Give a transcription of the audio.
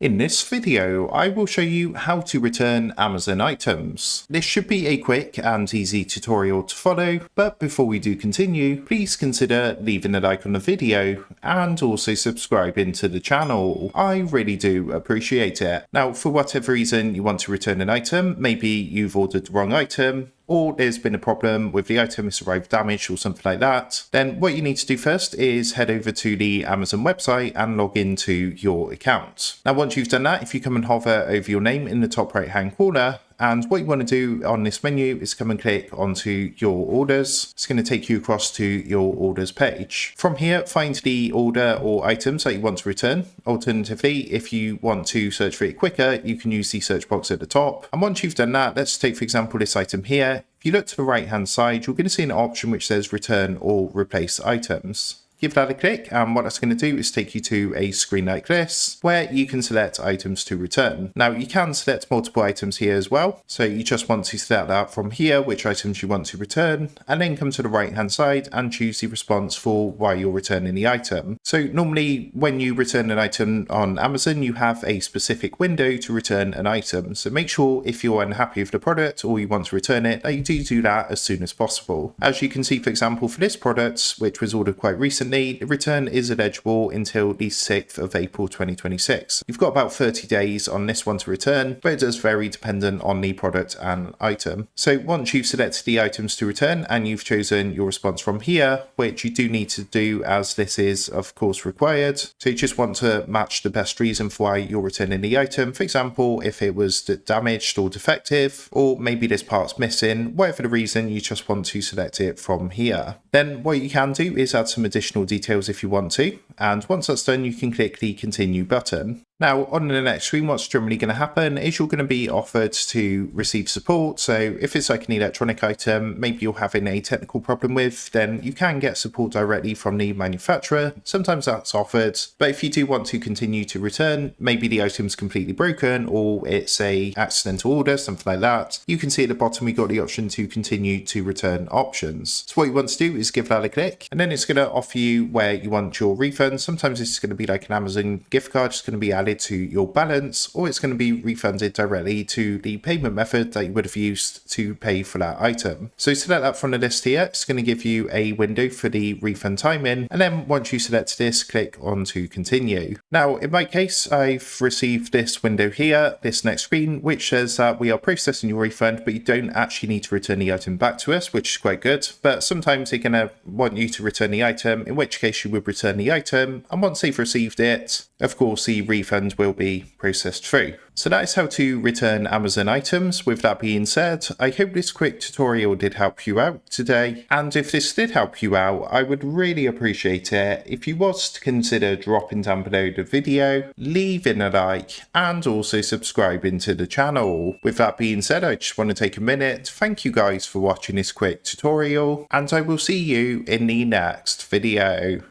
In this video, I will show you how to return Amazon items. This should be a quick and easy tutorial to follow, but before we do continue, please consider leaving a like on the video and also subscribing to the channel. I really do appreciate it. Now, for whatever reason you want to return an item, maybe you've ordered the wrong item, or there's been a problem with the item, it's arrived damaged or something like that, then what you need to do first is head over to the Amazon website and log into your account. Now, once you've done that, if you come and hover over your name in the top right hand corner, and what you want to do on this menu is come and click onto your orders. It's going to take you across to your orders page. From here, find the order or items that you want to return. Alternatively, if you want to search for it quicker, you can use the search box at the top. And once you've done that, let's take, for example, this item here. If you look to the right hand side, you're going to see an option which says return or replace items. Give that a click, and what that's going to do is take you to a screen like this where you can select items to return. Now, you can select multiple items here as well, so you just want to select that from here which items you want to return, and then come to the right hand side and choose the response for why you're returning the item. So normally when you return an item on Amazon, you have a specific window to return an item, so make sure if you're unhappy with the product or you want to return it, that you do that as soon as possible. As you can see, for example, for this product, which was ordered quite recently, the return is eligible until the 6th of April 2026. You've got about 30 days on this one to return, but it does vary dependent on the product and item. So once you've selected the items to return and you've chosen your response from here, which you do need to do as this is of course required, so you just want to match the best reason for why you're returning the item. For example, if it was damaged or defective, or maybe this part's missing, whatever the reason, you just want to select it from here. Then what you can do is add some additional details if you want to, and once that's done you can click the continue button. Now, on the next screen, what's generally going to happen is you're going to be offered to receive support. So if it's like an electronic item, maybe you're having a technical problem with, then you can get support directly from the manufacturer. Sometimes that's offered, but if you do want to continue to return, maybe the item's completely broken or it's a accidental order, something like that, you can see at the bottom we got the option to continue to return options. So what you want to do is give that a click, and then it's going to offer you where you want your refund. Sometimes it's going to be like an Amazon gift card, it's going to be added to your balance, or it's going to be refunded directly to the payment method that you would have used to pay for that item. So select that from the list here. It's going to give you a window for the refund timing, and then once you select this, click on to continue. Now, in my case, I've received this window here, this next screen, which says that we are processing your refund, but you don't actually need to return the item back to us, which is quite good. But sometimes they're going to want you to return the item, in which case you would return the item, and once they've received it, of course the refund will be processed through. So that is how to return Amazon items. With that being said, I hope this quick tutorial did help you out today, and if this did help you out, I would really appreciate it if you was to consider dropping down below the video, leaving a like, and also subscribing to the channel. With that being said, I just want to take a minute to thank you guys for watching this quick tutorial, and I will see you in the next video.